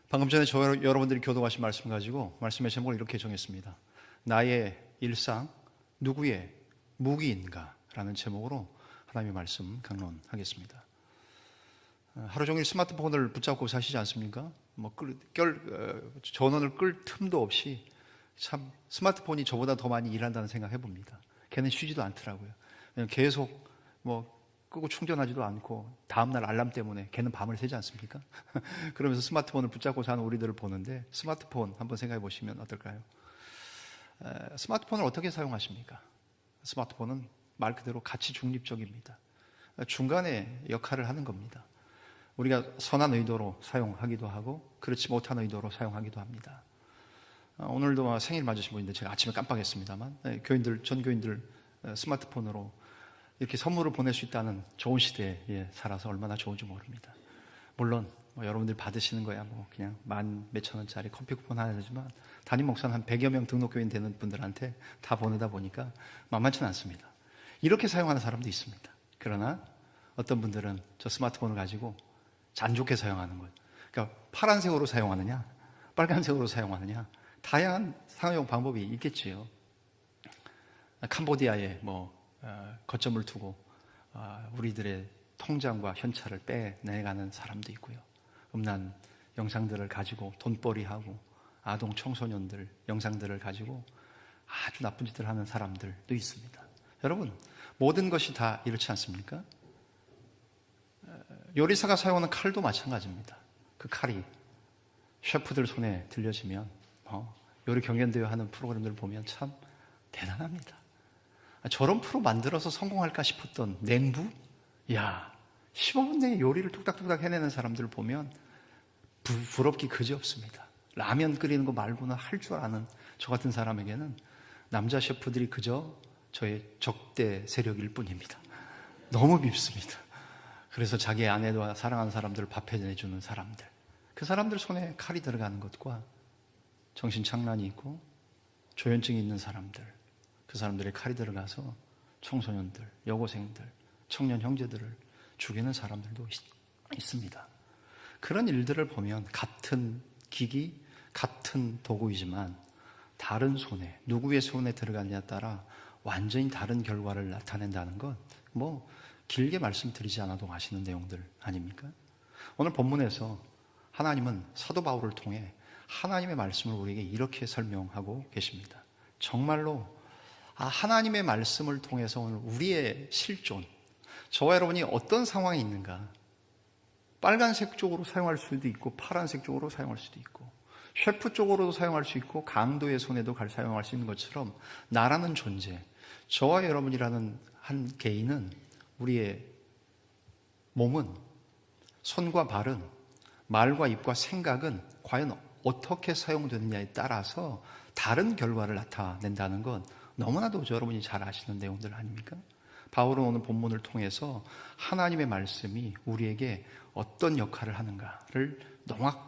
방금 전에 여러분들이 교도하신 말씀 가지고 말씀의 제목을 이렇게 정했습니다. 나의 일상 누구의 무기인가? 라는 제목으로 하나님의 말씀 강론하겠습니다. 하루 종일 스마트폰을 붙잡고 사시지 않습니까? 전원을 끌 틈도 없이 참 스마트폰이 저보다 더 많이 일한다는 생각 해봅니다. 걔는 쉬지도 않더라고요. 계속 끄고 충전하지도 않고 다음날 알람 때문에 걔는 밤을 새지 않습니까? 그러면서 스마트폰을 붙잡고 사는 우리들을 보는데 스마트폰 한번 생각해 보시면 어떨까요? 스마트폰을 어떻게 사용하십니까? 스마트폰은 말 그대로 가치 중립적입니다. 중간에 역할을 하는 겁니다. 우리가 선한 의도로 사용하기도 하고 그렇지 못한 의도로 사용하기도 합니다. 오늘도 생일 맞으신 분인데 제가 아침에 깜빡했습니다만 전 교인들 스마트폰으로 이렇게 선물을 보낼 수 있다는 좋은 시대에 살아서 얼마나 좋은지 모릅니다. 물론 여러분들 받으시는 거야 그냥 몇천 원짜리 커피 쿠폰 하나 되지만 담임 목사는 한 100여 명 등록교인 되는 분들한테 다 보내다 보니까 만만치는 않습니다. 이렇게 사용하는 사람도 있습니다. 그러나 어떤 분들은 저 스마트폰을 가지고 안 좋게 사용하는 거예요. 그러니까 파란색으로 사용하느냐 빨간색으로 사용하느냐 다양한 사용 방법이 있겠지요. 캄보디아에 거점을 두고 우리들의 통장과 현찰을 빼내가는 사람도 있고요. 음란 영상들을 가지고 돈벌이하고 아동 청소년들 영상들을 가지고 아주 나쁜 짓을 하는 사람들도 있습니다. 여러분 모든 것이 다 이렇지 않습니까? 요리사가 사용하는 칼도 마찬가지입니다. 그 칼이 셰프들 손에 들려지면 요리 경연대회 하는 프로그램들을 보면 참 대단합니다. 저런 프로 만들어서 성공할까 싶었던 냉부? 15분 내에 요리를 뚝딱뚝딱 해내는 사람들을 보면 부럽기 그지없습니다. 라면 끓이는 거 말고는 할 줄 아는 저 같은 사람에게는 남자 셰프들이 그저 저의 적대 세력일 뿐입니다. 너무 밉습니다. 그래서 자기 아내와 사랑하는 사람들을 밥 해내주는 사람들, 그 사람들 손에 칼이 들어가는 것과 정신착란이 있고 조현증이 있는 사람들, 그 사람들의 칼이 들어가서 청소년들, 여고생들, 청년 형제들을 죽이는 사람들도 있습니다. 그런 일들을 보면 같은 기기, 같은 도구이지만 다른 손에, 누구의 손에 들어가느냐에 따라 완전히 다른 결과를 나타낸다는 것, 길게 말씀드리지 않아도 아시는 내용들 아닙니까? 오늘 본문에서 하나님은 사도 바울을 통해 하나님의 말씀을 우리에게 이렇게 설명하고 계십니다. 정말로 하나님의 말씀을 통해서 오늘 우리의 실존, 저와 여러분이 어떤 상황에 있는가, 빨간색 쪽으로 사용할 수도 있고 파란색 쪽으로 사용할 수도 있고 셰프 쪽으로도 사용할 수 있고 강도의 손에도 사용할 수 있는 것처럼 나라는 존재, 저와 여러분이라는 한 개인은 우리의 몸은, 손과 발은, 말과 입과 생각은 과연 어떻게 사용되느냐에 따라서 다른 결과를 나타낸다는 건 너무나도 여러분이 잘 아시는 내용들 아닙니까? 바울은 오늘 본문을 통해서 하나님의 말씀이 우리에게 어떤 역할을 하는가를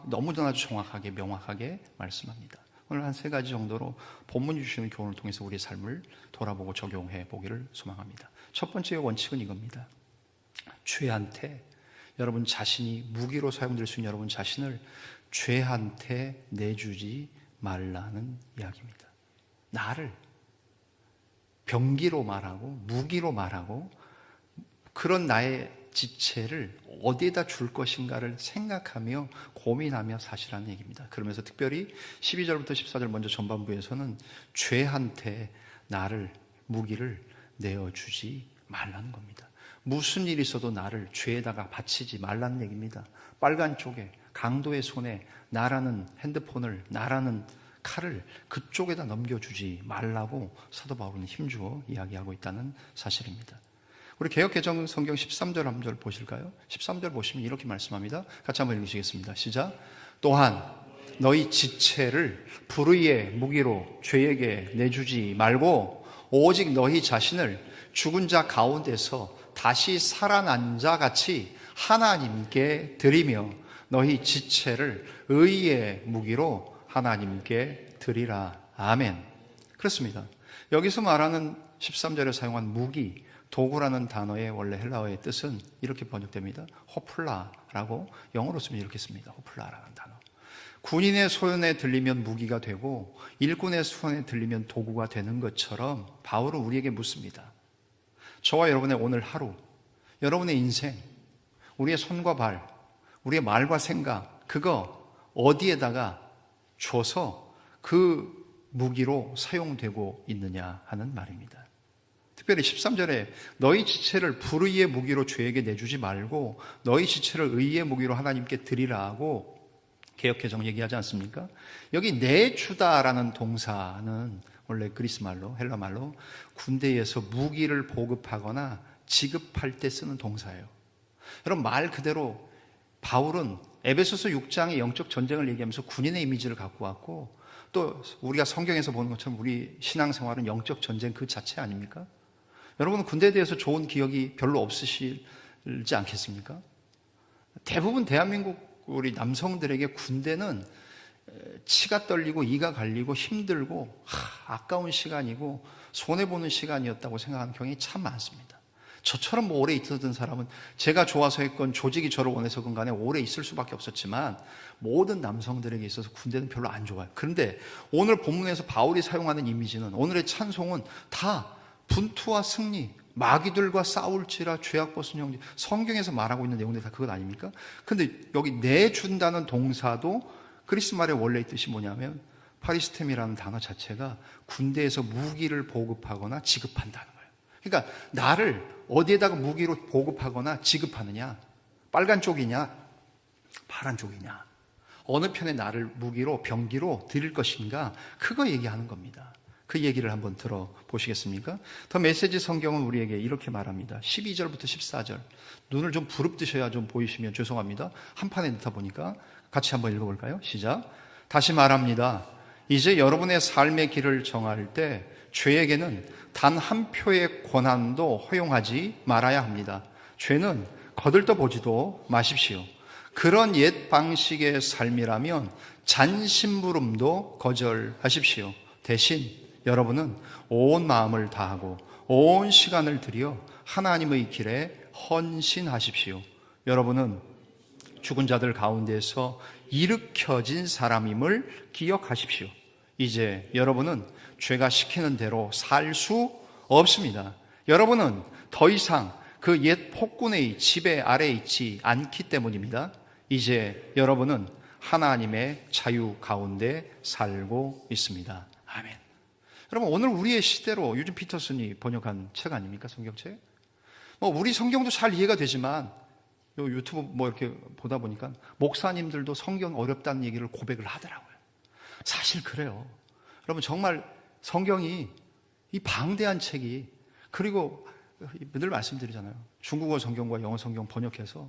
너무나 정확하게 명확하게 말씀합니다. 오늘 한 3가지 정도로 본문이 주시는 교훈을 통해서 우리의 삶을 돌아보고 적용해 보기를 소망합니다. 첫 번째 원칙은 이겁니다. 죄한테 여러분 자신이 무기로 사용될 수 있는 여러분 자신을 죄한테 내주지 말라는 이야기입니다. 나를 병기로 말하고 무기로 말하고 그런 나의 지체를 어디에다 줄 것인가를 생각하며 고민하며 사시라는 얘기입니다. 그러면서 특별히 12절부터 14절 먼저 전반부에서는 죄한테 나를, 무기를 내어주지 말라는 겁니다. 무슨 일이 있어도 나를 죄에다가 바치지 말라는 얘기입니다. 빨간 쪽에 강도의 손에 나라는 핸드폰을, 나라는 칼을 그쪽에다 넘겨주지 말라고 사도 바울은 힘주어 이야기하고 있다는 사실입니다. 우리 개역개정 성경 13절 한 절 보실까요? 13절 보시면 이렇게 말씀합니다. 같이 한번 읽으시겠습니다. 시작. 또한 너희 지체를 불의의 무기로 죄에게 내주지 말고 오직 너희 자신을 죽은 자 가운데서 다시 살아난 자 같이 하나님께 드리며 너희 지체를 의의 무기로 하나님께 드리라. 아멘. 그렇습니다. 여기서 말하는 13절에 사용한 무기, 도구라는 단어의 원래 헬라어의 뜻은 이렇게 번역됩니다. 호플라라고 영어로 쓰면 이렇게 씁니다. 호플라라는 단어. 군인의 손에 들리면 무기가 되고 일꾼의 손에 들리면 도구가 되는 것처럼 바울은 우리에게 묻습니다. 저와 여러분의 오늘 하루, 여러분의 인생, 우리의 손과 발, 우리의 말과 생각, 그거 어디에다가 줘서 그 무기로 사용되고 있느냐 하는 말입니다. 특별히 13절에 너희 지체를 불의의 무기로 죄에게 내주지 말고 너희 지체를 의의 무기로 하나님께 드리라 하고 개역개정 얘기하지 않습니까? 여기 내주다라는 동사는 원래 그리스 말로, 헬라 말로 군대에서 무기를 보급하거나 지급할 때 쓰는 동사예요. 여러분, 말 그대로 바울은 에베소서 6장의 영적 전쟁을 얘기하면서 군인의 이미지를 갖고 왔고, 또 우리가 성경에서 보는 것처럼 우리 신앙생활은 영적 전쟁 그 자체 아닙니까? 여러분은 군대에 대해서 좋은 기억이 별로 없으시지 않겠습니까? 대부분 대한민국 우리 남성들에게 군대는 치가 떨리고 이가 갈리고 힘들고 아까운 시간이고 손해보는 시간이었다고 생각하는 경향이 참 많습니다. 저처럼 뭐 오래 있었던 사람은 제가 좋아서 했건 조직이 저를 원해서건 간에 오래 있을 수밖에 없었지만 모든 남성들에게 있어서 군대는 별로 안 좋아요. 그런데 오늘 본문에서 바울이 사용하는 이미지는, 오늘의 찬송은 다 분투와 승리, 마귀들과 싸울지라 죄악 벗은 형제, 성경에서 말하고 있는 내용들이 다 그것 아닙니까? 근데 여기 내준다는 동사도 그리스 말의 원래의 뜻이 뭐냐면 파리스템이라는 단어 자체가 군대에서 무기를 보급하거나 지급한다는 거예요. 그러니까 나를 어디에다가 무기로 보급하거나 지급하느냐, 빨간 쪽이냐 파란 쪽이냐, 어느 편에 나를 무기로 병기로 드릴 것인가, 그거 얘기하는 겁니다. 그 얘기를 한번 들어보시겠습니까? 더 메시지 성경은 우리에게 이렇게 말합니다. 12절부터 14절. 눈을 좀 부릅뜨셔야 좀 보이시면 죄송합니다. 한 판에 넣다 보니까 같이 한번 읽어볼까요? 시작. 다시 말합니다. 이제 여러분의 삶의 길을 정할 때 죄에게는 단 한 표의 권한도 허용하지 말아야 합니다. 죄는 거들떠 보지도 마십시오. 그런 옛 방식의 삶이라면 잔심부름도 거절하십시오. 대신 여러분은 온 마음을 다하고 온 시간을 들여 하나님의 길에 헌신하십시오. 여러분은 죽은 자들 가운데서 일으켜진 사람임을 기억하십시오. 이제 여러분은 죄가 시키는 대로 살 수 없습니다. 여러분은 더 이상 그 옛 폭군의 지배 아래에 있지 않기 때문입니다. 이제 여러분은 하나님의 자유 가운데 살고 있습니다. 아멘. 여러분, 오늘 우리의 시대로 유진 피터슨이 번역한 책 아닙니까? 성경책? 우리 성경도 잘 이해가 되지만 요 유튜브 이렇게 보다 보니까 목사님들도 성경 어렵다는 얘기를 고백을 하더라고요. 사실 그래요. 여러분, 정말 성경이 이 방대한 책이, 그리고 늘 말씀드리잖아요. 중국어 성경과 영어 성경 번역해서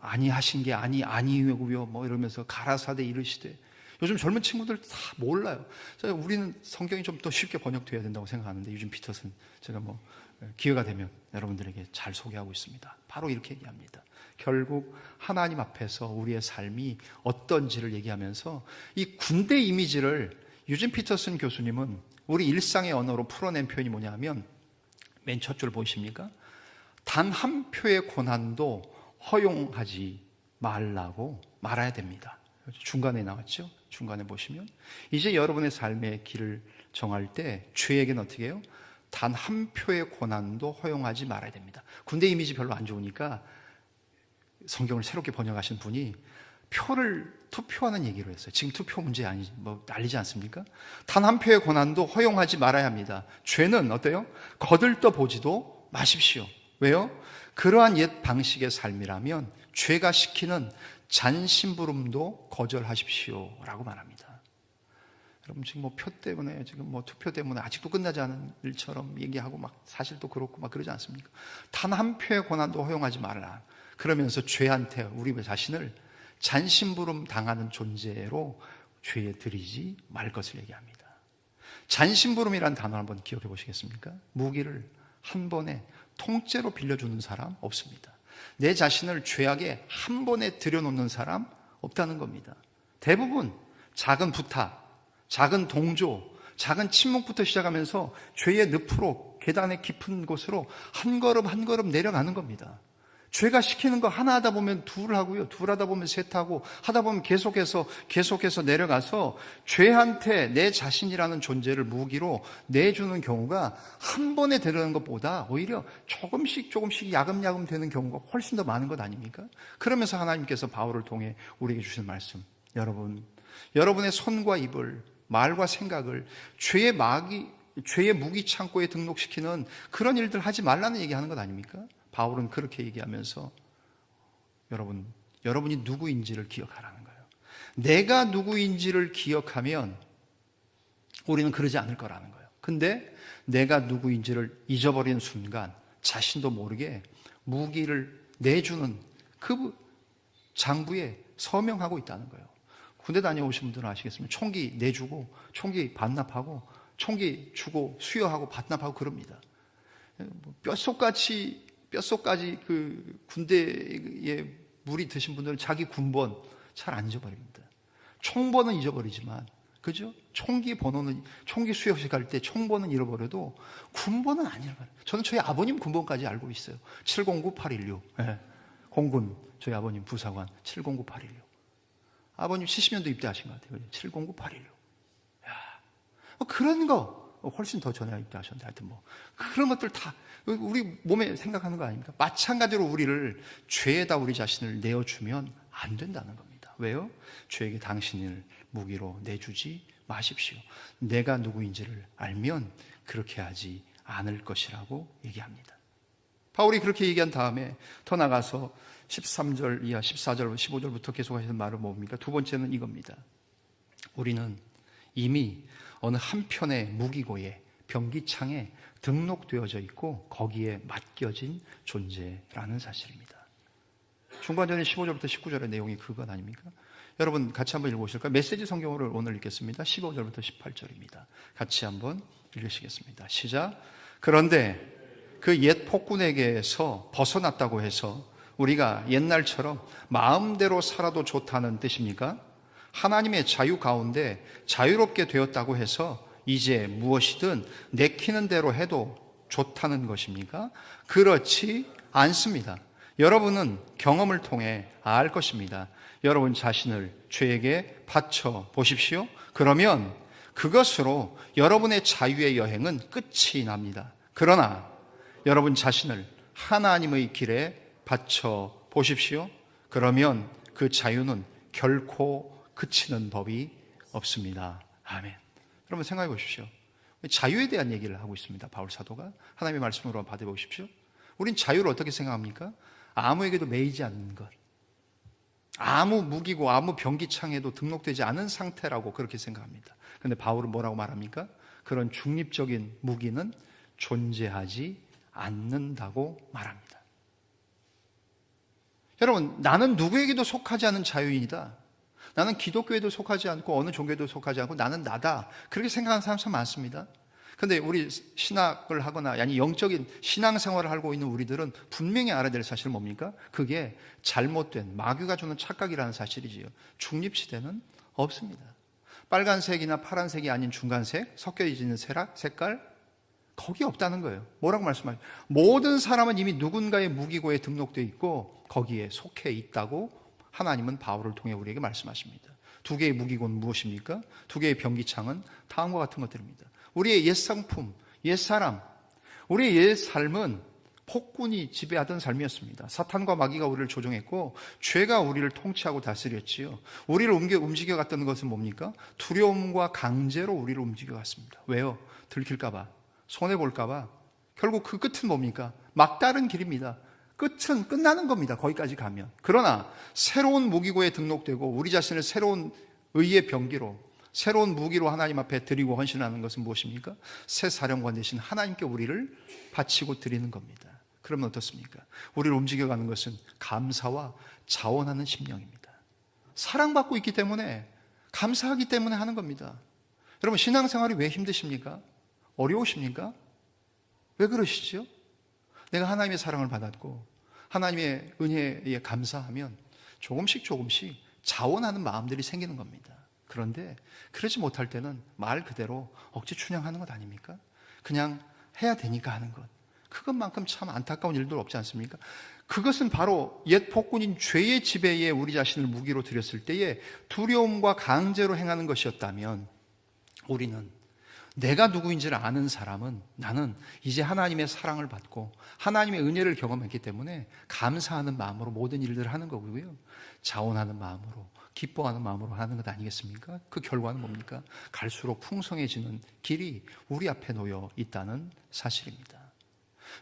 아니하신 게 아니고요 이러면서 가라사대 이르시되, 요즘 젊은 친구들 다 몰라요. 우리는 성경이 좀 더 쉽게 번역돼야 된다고 생각하는데, 유진 피터슨 제가 기회가 되면 여러분들에게 잘 소개하고 있습니다. 바로 이렇게 얘기합니다. 결국 하나님 앞에서 우리의 삶이 어떤지를 얘기하면서 이 군대 이미지를 유진 피터슨 교수님은 우리 일상의 언어로 풀어낸 표현이 뭐냐면, 맨 첫 줄 보이십니까? 단 한 표의 고난도 허용하지 말라고 말아야 됩니다. 중간에 나왔죠? 중간에 보시면 이제 여러분의 삶의 길을 정할 때 죄에게는 어떻게 해요? 단 한 표의 고난도 허용하지 말아야 됩니다. 군대 이미지 별로 안 좋으니까 성경을 새롭게 번역하신 분이 투표하는 얘기로 했어요. 지금 투표 문제 난리지 않습니까? 단 한 표의 고난도 허용하지 말아야 합니다. 죄는 어때요? 거들떠 보지도 마십시오. 왜요? 그러한 옛 방식의 삶이라면 죄가 시키는 잔심부름도 거절하십시오 라고 말합니다. 여러분, 지금 표 때문에, 지금 투표 때문에 아직도 끝나지 않은 일처럼 얘기하고 사실도 그렇고 그러지 않습니까? 단 한 표의 고난도 허용하지 말라. 그러면서 죄한테 우리 자신을 잔심부름 당하는 존재로 죄에 들이지 말 것을 얘기합니다. 잔심부름이라는 단어 한번 기억해 보시겠습니까? 무기를 한 번에 통째로 빌려주는 사람 없습니다. 내 자신을 죄악에 한 번에 들여놓는 사람 없다는 겁니다. 대부분 작은 부탁, 작은 동조, 작은 침묵부터 시작하면서 죄의 늪으로, 계단의 깊은 곳으로 한 걸음 한 걸음 내려가는 겁니다. 죄가 시키는 거 하나 하다 보면 둘 하고요. 둘 하다 보면 셋 하고 하다 보면 계속해서 내려가서 죄한테 내 자신이라는 존재를 무기로 내주는 경우가 한 번에 되려는 것보다 오히려 조금씩 야금야금 되는 경우가 훨씬 더 많은 것 아닙니까? 그러면서 하나님께서 바울을 통해 우리에게 주신 말씀, 여러분의 손과 입을, 말과 생각을 죄의 무기 창고에 등록시키는 그런 일들 하지 말라는 얘기하는 것 아닙니까? 바울은 그렇게 얘기하면서 여러분이 누구인지를 기억하라는 거예요. 내가 누구인지를 기억하면 우리는 그러지 않을 거라는 거예요. 근데 내가 누구인지를 잊어버리는 순간 자신도 모르게 무기를 내주는 그 장부에 서명하고 있다는 거예요. 군대 다녀오신 분들은 아시겠습니다. 총기 내주고 총기 반납하고 총기 주고 수여하고 반납하고 그럽니다. 뼛속까지 그 군대에 물이 드신 분들은 자기 군번 잘 안 잊어버립니다. 총번은 잊어버리지만, 그죠? 총기 수여식 할 때 총번은 잃어버려도 군번은 안 잃어버려요. 저는 저희 아버님 군번까지 알고 있어요. 709816. 네. 공군, 저희 아버님 부사관 709816. 아버님 70년도 입대하신 것 같아요. 709816. 그런 거 훨씬 더 전에 입대하셨는데 하여튼 그런 것들 다 우리 몸에 생각하는 거 아닙니까? 마찬가지로 우리를 죄에다 우리 자신을 내어주면 안 된다는 겁니다. 왜요? 죄에게 당신을 무기로 내주지 마십시오. 내가 누구인지를 알면 그렇게 하지 않을 것이라고 얘기합니다. 바울이 그렇게 얘기한 다음에 더 나가서 13절 이하 14절 15절부터 계속 하시는 말은 뭡니까? 두 번째는 이겁니다. 우리는 이미 어느 한편의 무기고에 병기창에 등록되어져 있고 거기에 맡겨진 존재라는 사실입니다. 중간전에 15절부터 19절의 내용이 그것 아닙니까? 여러분 같이 한번 읽어보실까요? 메시지 성경으로 오늘 읽겠습니다. 15절부터 18절입니다. 같이 한번 읽으시겠습니다. 시작. 그런데 그 옛 폭군에게서 벗어났다고 해서 우리가 옛날처럼 마음대로 살아도 좋다는 뜻입니까? 하나님의 자유 가운데 자유롭게 되었다고 해서 이제 무엇이든 내키는 대로 해도 좋다는 것입니까? 그렇지 않습니다. 여러분은 경험을 통해 알 것입니다. 여러분 자신을 죄에게 바쳐 보십시오. 그러면 그것으로 여러분의 자유의 여행은 끝이 납니다. 그러나 여러분 자신을 하나님의 길에 바쳐 보십시오. 그러면 그 자유는 결코 그치는 법이 없습니다. 아멘. 여러분 생각해 보십시오. 자유에 대한 얘기를 하고 있습니다. 바울 사도가 하나님의 말씀으로 받아보십시오. 우린 자유를 어떻게 생각합니까? 아무에게도 매이지 않는 것, 아무 무기고 아무 병기창에도 등록되지 않은 상태라고 그렇게 생각합니다. 그런데 바울은 뭐라고 말합니까? 그런 중립적인 무기는 존재하지 않는다고 말합니다. 여러분, 나는 누구에게도 속하지 않은 자유인이다. 나는 기독교에도 속하지 않고 어느 종교에도 속하지 않고 나는 나다. 그렇게 생각하는 사람 참 많습니다. 그런데 우리 신학을 하거나 아니 영적인 신앙생활을 하고 있는 우리들은 분명히 알아야 될 사실은 뭡니까? 그게 잘못된 마귀가 주는 착각이라는 사실이지요. 중립시대는 없습니다. 빨간색이나 파란색이 아닌 중간색, 섞여 있는 색깔 거기 없다는 거예요. 뭐라고 말씀하세요? 모든 사람은 이미 누군가의 무기고에 등록되어 있고 거기에 속해 있다고 하나님은 바울을 통해 우리에게 말씀하십니다. 두 개의 무기고는 무엇입니까? 두 개의 병기창은 다음과 같은 것들입니다. 우리의 옛 상품, 옛 사람, 우리의 옛 삶은 폭군이 지배하던 삶이었습니다. 사탄과 마귀가 우리를 조종했고 죄가 우리를 통치하고 다스렸지요. 우리를 움직여갔던 것은 뭡니까? 두려움과 강제로 우리를 움직여갔습니다. 왜요? 들킬까 봐, 손해볼까 봐. 결국 그 끝은 뭡니까? 막다른 길입니다. 끝은 끝나는 겁니다. 거기까지 가면. 그러나 새로운 무기고에 등록되고 우리 자신을 새로운 의의 병기로, 새로운 무기로 하나님 앞에 드리고 헌신하는 것은 무엇입니까? 새 사령관 대신 하나님께 우리를 바치고 드리는 겁니다. 그러면 어떻습니까? 우리를 움직여가는 것은 감사와 자원하는 심령입니다. 사랑받고 있기 때문에, 감사하기 때문에 하는 겁니다. 여러분, 신앙생활이 왜 힘드십니까? 어려우십니까? 왜 그러시죠? 내가 하나님의 사랑을 받았고 하나님의 은혜에 감사하면 조금씩 자원하는 마음들이 생기는 겁니다. 그런데 그러지 못할 때는 말 그대로 억지 춘향하는 것 아닙니까? 그냥 해야 되니까 하는 것, 그것만큼 참 안타까운 일도 없지 않습니까? 그것은 바로 옛 폭군인 죄의 지배에 우리 자신을 무기로 들였을 때에 두려움과 강제로 행하는 것이었다면, 우리는 내가 누구인지를 아는 사람은 나는 이제 하나님의 사랑을 받고 하나님의 은혜를 경험했기 때문에 감사하는 마음으로 모든 일들을 하는 거고요, 자원하는 마음으로, 기뻐하는 마음으로 하는 것 아니겠습니까? 그 결과는 뭡니까? 갈수록 풍성해지는 길이 우리 앞에 놓여 있다는 사실입니다.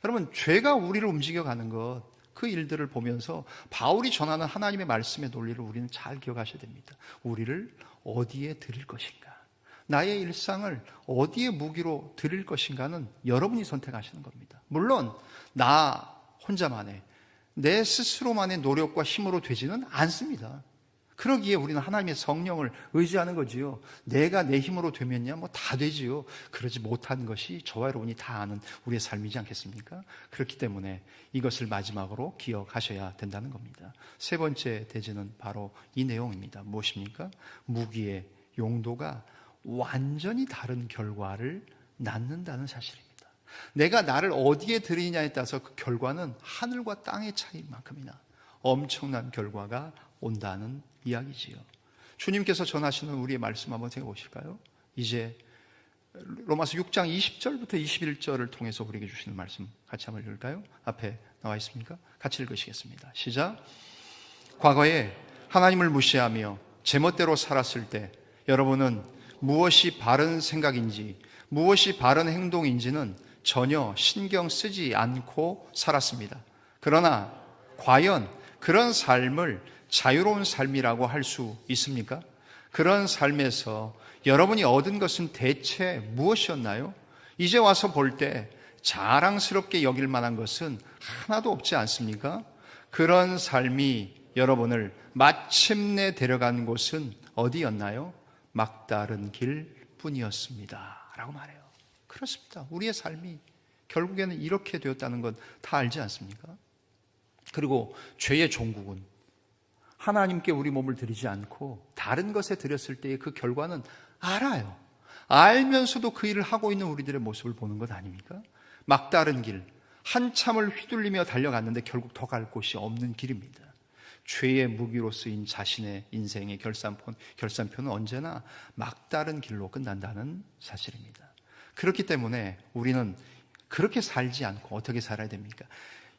여러분, 죄가 우리를 움직여가는 것, 그 일들을 보면서 바울이 전하는 하나님의 말씀의 논리를 우리는 잘 기억하셔야 됩니다. 우리를 어디에 드릴 것인가, 나의 일상을 어디에 무기로 드릴 것인가는 여러분이 선택하시는 겁니다. 물론 나 혼자만의, 내 스스로만의 노력과 힘으로 되지는 않습니다. 그러기에 우리는 하나님의 성령을 의지하는 거지요. 내가 내 힘으로 되면야 뭐 다 되지요. 그러지 못한 것이 저와 여러분이 다 아는 우리의 삶이지 않겠습니까? 그렇기 때문에 이것을 마지막으로 기억하셔야 된다는 겁니다. 세 번째 대지는 바로 이 내용입니다. 무엇입니까? 무기의 용도가 완전히 다른 결과를 낳는다는 사실입니다. 내가 나를 어디에 드리냐에 따라서 그 결과는 하늘과 땅의 차이만큼이나 엄청난 결과가 온다는 이야기지요. 주님께서 전하시는 우리의 말씀 한번 생각해 보실까요? 이제 로마서 6장 20절부터 21절을 통해서 우리에게 주시는 말씀 같이 한번 읽을까요? 앞에 나와 있습니까? 같이 읽으시겠습니다. 시작. 과거에 하나님을 무시하며 제멋대로 살았을 때 여러분은 무엇이 바른 생각인지, 무엇이 바른 행동인지는 전혀 신경 쓰지 않고 살았습니다. 그러나 과연 그런 삶을 자유로운 삶이라고 할 수 있습니까? 그런 삶에서 여러분이 얻은 것은 대체 무엇이었나요? 이제 와서 볼 때 자랑스럽게 여길 만한 것은 하나도 없지 않습니까? 그런 삶이 여러분을 마침내 데려간 곳은 어디였나요? 막다른 길 뿐이었습니다 라고 말해요. 그렇습니다. 우리의 삶이 결국에는 이렇게 되었다는 건 다 알지 않습니까? 그리고 죄의 종국은 하나님께 우리 몸을 드리지 않고 다른 것에 드렸을 때의 그 결과는 알아요. 알면서도 그 일을 하고 있는 우리들의 모습을 보는 것 아닙니까? 막다른 길, 한참을 휘둘리며 달려갔는데 결국 더 갈 곳이 없는 길입니다. 죄의 무기로 쓰인 자신의 인생의 결산표는 언제나 막다른 길로 끝난다는 사실입니다. 그렇기 때문에 우리는 그렇게 살지 않고 어떻게 살아야 됩니까?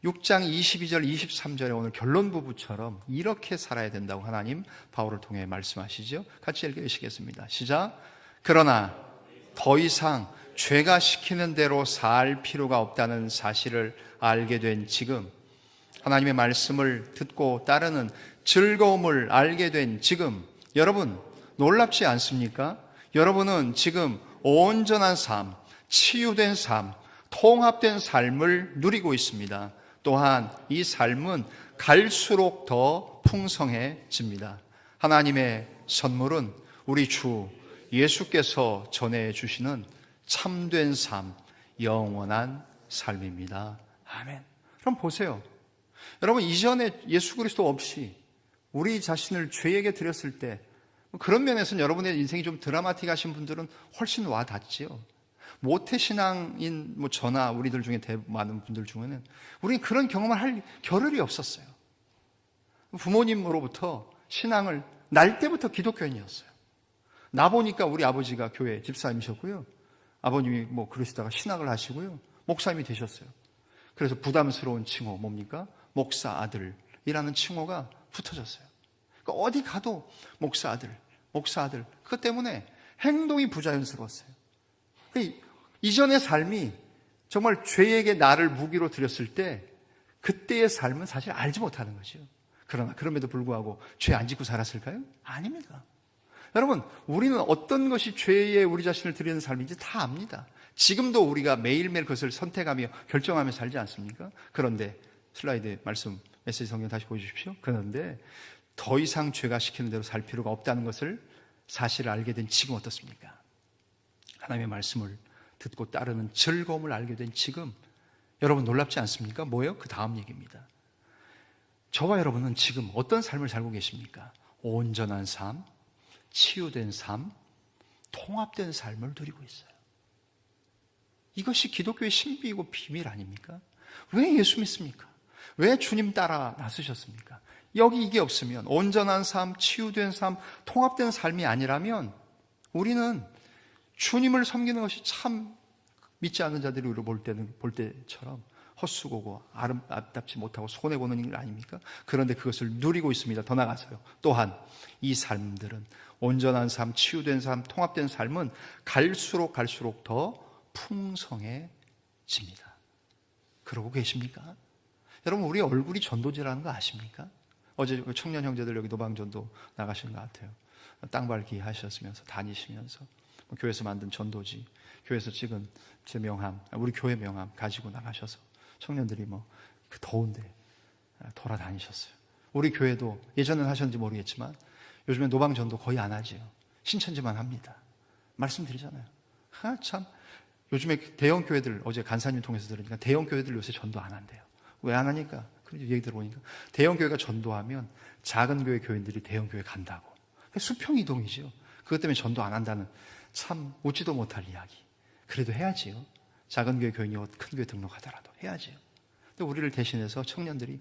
6장 22절 23절의 오늘 결론 부부처럼 이렇게 살아야 된다고 하나님 바울을 통해 말씀하시죠. 같이 읽으시겠습니다. 시작. 그러나 더 이상 죄가 시키는 대로 살 필요가 없다는 사실을 알게 된 지금, 하나님의 말씀을 듣고 따르는 즐거움을 알게 된 지금, 여러분 놀랍지 않습니까? 여러분은 지금 온전한 삶, 치유된 삶, 통합된 삶을 누리고 있습니다. 또한 이 삶은 갈수록 더 풍성해집니다. 하나님의 선물은 우리 주 예수께서 전해주시는 참된 삶, 영원한 삶입니다. 아멘. 그럼 보세요. 여러분, 이전에 예수 그리스도 없이 우리 자신을 죄에게 드렸을 때, 그런 면에서는 여러분의 인생이 좀 드라마틱하신 분들은 훨씬 와 닿지요. 모태신앙인 저나 우리들 중에 많은 분들 중에는 우리는 그런 경험을 할 겨를이 없었어요. 부모님으로부터 신앙을 날 때부터 기독교인이었어요. 나 보니까 우리 아버지가 교회 집사님이셨고요, 아버님이 그러시다가 신학을 하시고요, 목사님이 되셨어요. 그래서 부담스러운 칭호 뭡니까? 목사 아들이라는 칭호가 붙어졌어요. 그러니까 어디 가도 목사 아들, 목사 아들. 그것 때문에 행동이 부자연스러웠어요. 이전의 삶이 정말 죄에게 나를 무기로 드렸을 때 그때의 삶은 사실 알지 못하는 거죠. 그러나 그럼에도 불구하고 죄 안 짓고 살았을까요? 아닙니다. 여러분, 우리는 어떤 것이 죄에 우리 자신을 드리는 삶인지 다 압니다. 지금도 우리가 매일매일 그것을 선택하며 결정하며 살지 않습니까? 그런데 슬라이드 말씀 메시지 성경 다시 보여주십시오. 그런데 더 이상 죄가 시키는 대로 살 필요가 없다는 것을 사실을 알게 된 지금 어떻습니까? 하나님의 말씀을 듣고 따르는 즐거움을 알게 된 지금, 여러분 놀랍지 않습니까? 뭐예요? 그 다음 얘기입니다. 저와 여러분은 지금 어떤 삶을 살고 계십니까? 온전한 삶, 치유된 삶, 통합된 삶을 누리고 있어요. 이것이 기독교의 신비이고 비밀 아닙니까? 왜 예수 믿습니까? 왜 주님 따라 나서셨습니까? 여기 이게 없으면, 온전한 삶, 치유된 삶, 통합된 삶이 아니라면 우리는 주님을 섬기는 것이 참 믿지 않는 자들이 우리를 볼 때처럼 헛수고고 아름답지 못하고 손해보는 일 아닙니까? 그런데 그것을 누리고 있습니다. 더 나아가서요. 또한 이 삶들은, 온전한 삶, 치유된 삶, 통합된 삶은 갈수록 더 풍성해집니다. 그러고 계십니까? 여러분, 우리 얼굴이 전도지라는 거 아십니까? 어제 청년 형제들 여기 노방전도 나가신 것 같아요. 땅밟기 하셨으면서 다니시면서 교회에서 만든 전도지, 교회에서 찍은 제 명함, 우리 교회 명함 가지고 나가셔서 청년들이 그 더운데 돌아다니셨어요. 우리 교회도 예전엔 하셨는지 모르겠지만 요즘에 노방전도 거의 안 하지요. 신천지만 합니다. 말씀드리잖아요. 참 요즘에 대형 교회들, 어제 간사님 통해서 들으니까 대형 교회들 요새 전도 안 한대요. 왜 안 하니까? 그런 얘기 들어보니까 대형 교회가 전도하면 작은 교회 교인들이 대형 교회 간다고. 수평 이동이죠. 그것 때문에 전도 안 한다는 참 웃지도 못할 이야기. 그래도 해야지요. 작은 교회 교인이 큰 교회 등록하더라도 해야지요. 근데 우리를 대신해서 청년들이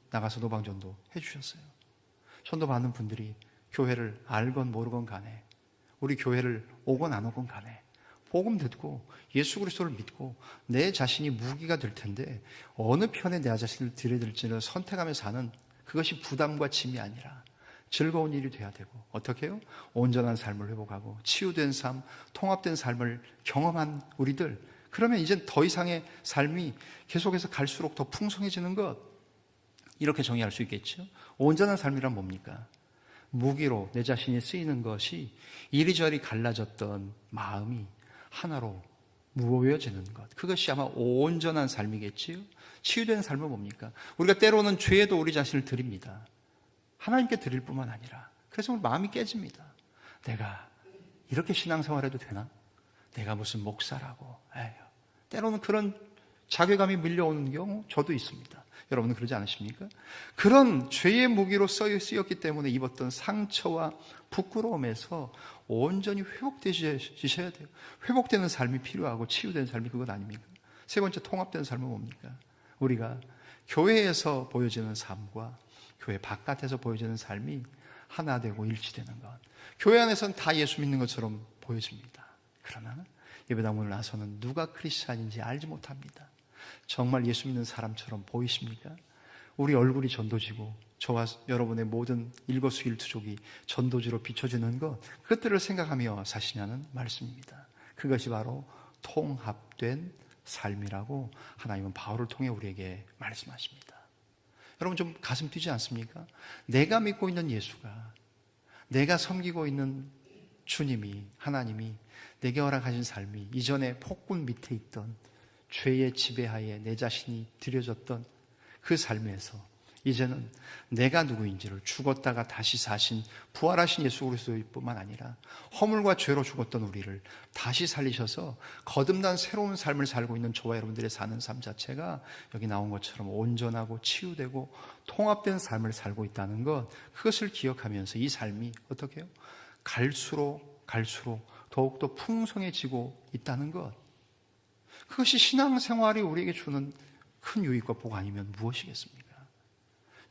나가서 노방전도 해주셨어요. 전도 받는 분들이 교회를 알건 모르건 간에, 우리 교회를 오건 안 오건 간에 복음 듣고 예수 그리스도를 믿고 내 자신이 무기가 될 텐데 어느 편에 내 자신을 들여야 될지를 선택하며 사는, 그것이 부담과 짐이 아니라 즐거운 일이 돼야 되고, 어떻게 해요? 온전한 삶을 회복하고 치유된 삶, 통합된 삶을 경험한 우리들, 그러면 이제 더 이상의 삶이 계속해서 갈수록 더 풍성해지는 것, 이렇게 정의할 수 있겠죠. 온전한 삶이란 뭡니까? 무기로 내 자신이 쓰이는 것이 이리저리 갈라졌던 마음이 하나로 모여지는 것, 그것이 아마 온전한 삶이겠지요. 치유된 삶은 뭡니까? 우리가 때로는 죄에도 우리 자신을 드립니다. 하나님께 드릴 뿐만 아니라, 그래서 우리 마음이 깨집니다. 내가 이렇게 신앙생활해도 되나? 내가 무슨 목사라고. 에휴. 때로는 그런 자괴감이 밀려오는 경우 저도 있습니다. 여러분은 그러지 않으십니까? 그런 죄의 무기로 쓰였기 때문에 입었던 상처와 부끄러움에서 온전히 회복되셔야 돼요. 회복되는 삶이 필요하고 치유된 삶이 그것 아닙니까? 세 번째, 통합된 삶은 뭡니까? 우리가 교회에서 보여지는 삶과 교회 바깥에서 보여지는 삶이 하나 되고 일치되는 것. 교회 안에서는 다 예수 믿는 것처럼 보여집니다. 그러나 예배당문을 나서는 누가 크리스찬인지 알지 못합니다. 정말 예수 믿는 사람처럼 보이십니까? 우리 얼굴이 전도지고 저와 여러분의 모든 일거수일투족이 전도지로 비춰지는 것, 그것들을 생각하며 사시냐는 말씀입니다. 그것이 바로 통합된 삶이라고 하나님은 바울을 통해 우리에게 말씀하십니다. 여러분 좀 가슴 뛰지 않습니까? 내가 믿고 있는 예수가, 내가 섬기고 있는 주님이, 하나님이 내게 허락하신 삶이 이전에 폭군 밑에 있던 죄의 지배하에 내 자신이 들여졌던 그 삶에서 이제는 내가 누구인지를, 죽었다가 다시 사신 부활하신 예수 그리스도일 뿐만 아니라 허물과 죄로 죽었던 우리를 다시 살리셔서 거듭난 새로운 삶을 살고 있는 저와 여러분들의 사는 삶 자체가 여기 나온 것처럼 온전하고 치유되고 통합된 삶을 살고 있다는 것, 그것을 기억하면서 이 삶이 어떻게 해요? 갈수록 더욱더 풍성해지고 있다는 것, 그것이 신앙생활이 우리에게 주는 큰 유익과 복 아니면 무엇이겠습니까?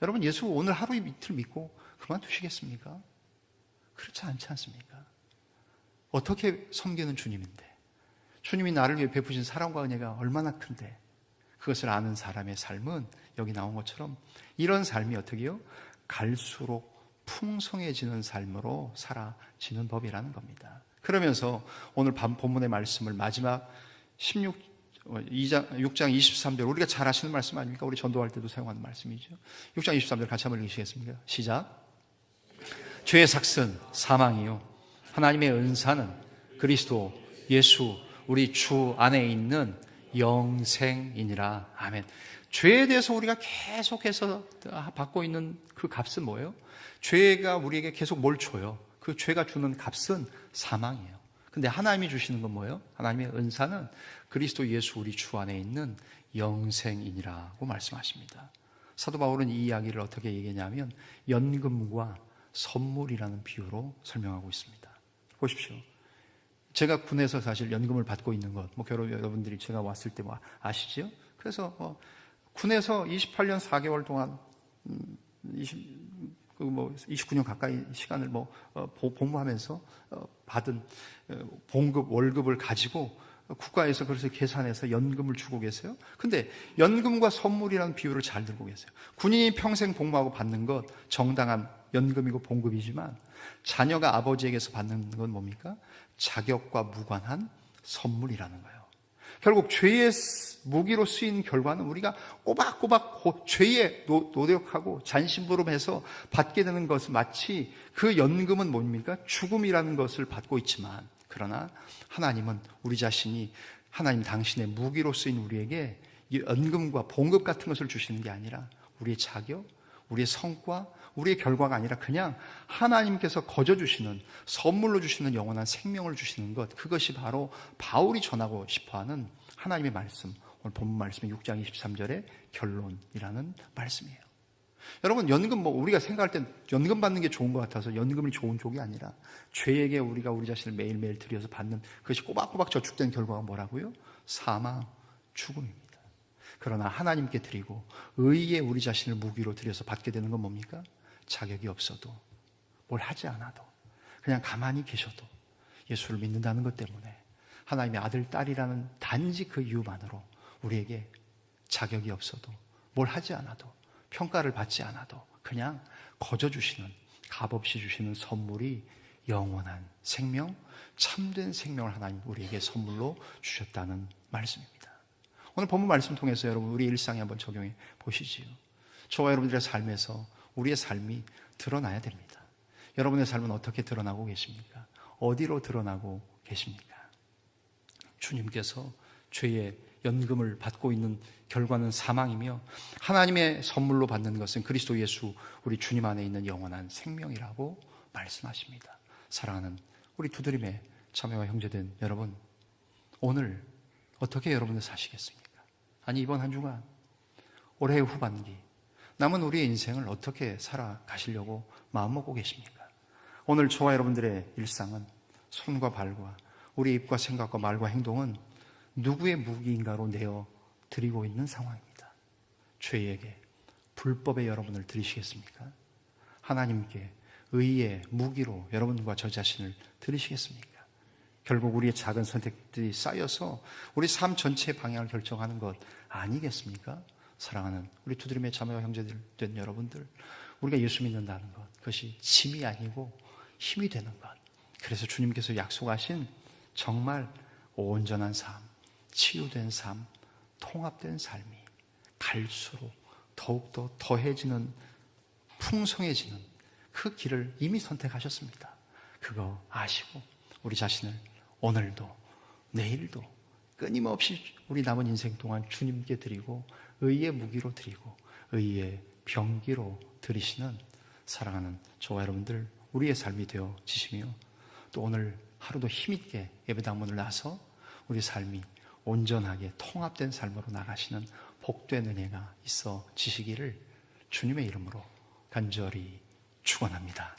여러분, 예수 오늘 하루 이틀 믿고 그만두시겠습니까? 그렇지 않지 않습니까? 어떻게 섬기는 주님인데, 주님이 나를 위해 베푸신 사랑과 은혜가 얼마나 큰데, 그것을 아는 사람의 삶은 여기 나온 것처럼 이런 삶이 어떻게 해요? 갈수록 풍성해지는 삶으로 살아지는 법이라는 겁니다. 그러면서 오늘 본문의 말씀을 마지막 6장 23절, 우리가 잘 아시는 말씀 아닙니까? 우리 전도할 때도 사용하는 말씀이죠. 6장 23절 같이 한번 읽으시겠습니까? 시작. 죄의 삭은 사망이요 하나님의 은사는 그리스도 예수 우리 주 안에 있는 영생이니라. 아멘. 죄에 대해서 우리가 계속해서 받고 있는 그 값은 뭐예요? 죄가 우리에게 계속 뭘 줘요? 그 죄가 주는 값은 사망이에요. 근데 하나님이 주시는 건 뭐예요? 하나님의 은사는 그리스도 예수 우리 주 안에 있는 영생이니라고 말씀하십니다. 사도 바울은 이 이야기를 어떻게 얘기하냐면 연금과 선물이라는 비유로 설명하고 있습니다. 보십시오. 제가 군에서 사실 연금을 받고 있는 것, 여러분들이 제가 왔을 때 아시죠? 그래서 군에서 28년 4개월 동안 29년 가까이 시간을 복무하면서 받은 봉급, 월급을 가지고 국가에서 그래서 계산해서 연금을 주고 계세요. 근데 연금과 선물이라는 비율을 잘 들고 계세요. 군인이 평생 복무하고 받는 것 정당한 연금이고 봉급이지만 자녀가 아버지에게서 받는 건 뭡니까? 자격과 무관한 선물이라는 거예요. 결국 죄의 무기로 쓰인 결과는 우리가 꼬박꼬박 죄에 노력하고 잔심부름해서 받게 되는 것은 마치 그 연금은 뭡니까? 죽음이라는 것을 받고 있지만, 그러나 하나님은 우리 자신이 하나님 당신의 무기로 쓰인 우리에게 이 연금과 봉급 같은 것을 주시는 게 아니라 우리의 자격, 우리의 성과, 우리의 결과가 아니라 그냥 하나님께서 거저 주시는, 선물로 주시는 영원한 생명을 주시는 것, 그것이 바로 바울이 전하고 싶어하는 하나님의 말씀, 오늘 본문 말씀의 6장 23절의 결론이라는 말씀이에요. 여러분, 연금 우리가 생각할 땐 연금 받는 게 좋은 것 같아서 연금이 좋은 쪽이 아니라 죄에게 우리가 우리 자신을 매일매일 들여서 받는 그것이 꼬박꼬박 저축된 결과가 뭐라고요? 사망, 죽음입니다. 그러나 하나님께 드리고 의에 우리 자신을 무기로 들여서 받게 되는 건 뭡니까? 자격이 없어도, 뭘 하지 않아도, 그냥 가만히 계셔도 예수를 믿는다는 것 때문에 하나님의 아들, 딸이라는 단지 그 이유만으로 우리에게 자격이 없어도, 뭘 하지 않아도, 평가를 받지 않아도 그냥 거저 주시는, 값없이 주시는 선물이 영원한 생명, 참된 생명을 하나님 우리에게 선물로 주셨다는 말씀입니다. 오늘 본문 말씀 통해서 여러분 우리 일상에 한번 적용해 보시지요. 저와 여러분들의 삶에서 우리의 삶이 드러나야 됩니다. 여러분의 삶은 어떻게 드러나고 계십니까? 어디로 드러나고 계십니까? 주님께서 죄의 연금을 받고 있는 결과는 사망이며 하나님의 선물로 받는 것은 그리스도 예수 우리 주님 안에 있는 영원한 생명이라고 말씀하십니다. 사랑하는 우리 두드림의 자매와 형제된 여러분, 오늘 어떻게 여러분들 사시겠습니까? 아니, 이번 한 주간, 올해의 후반기, 남은 우리의 인생을 어떻게 살아가시려고 마음먹고 계십니까? 오늘 저와 여러분들의 일상은 손과 발과 우리 입과 생각과 말과 행동은 누구의 무기인가로 내어 드리고 있는 상황입니다. 죄에게, 불법에 여러분을 드리시겠습니까? 하나님께 의의 무기로 여러분과 저 자신을 드리시겠습니까? 결국 우리의 작은 선택들이 쌓여서 우리 삶 전체의 방향을 결정하는 것 아니겠습니까? 사랑하는 우리 두드림의 자매와 형제들 된 여러분들, 우리가 예수 믿는다는 것, 그것이 짐이 아니고 힘이 되는 것. 그래서 주님께서 약속하신 정말 온전한 삶, 치유된 삶, 통합된 삶이 갈수록 더욱더 더해지는, 풍성해지는 그 길을 이미 선택하셨습니다. 그거 아시고 우리 자신을 오늘도 내일도 끊임없이 우리 남은 인생 동안 주님께 드리고 의의 무기로 드리고 의의 병기로 드리시는 사랑하는 저와 여러분들 우리의 삶이 되어지시며, 또 오늘 하루도 힘있게 예배당문을 나서 우리 삶이 온전하게 통합된 삶으로 나가시는 복된 은혜가 있어지시기를 주님의 이름으로 간절히 축원합니다.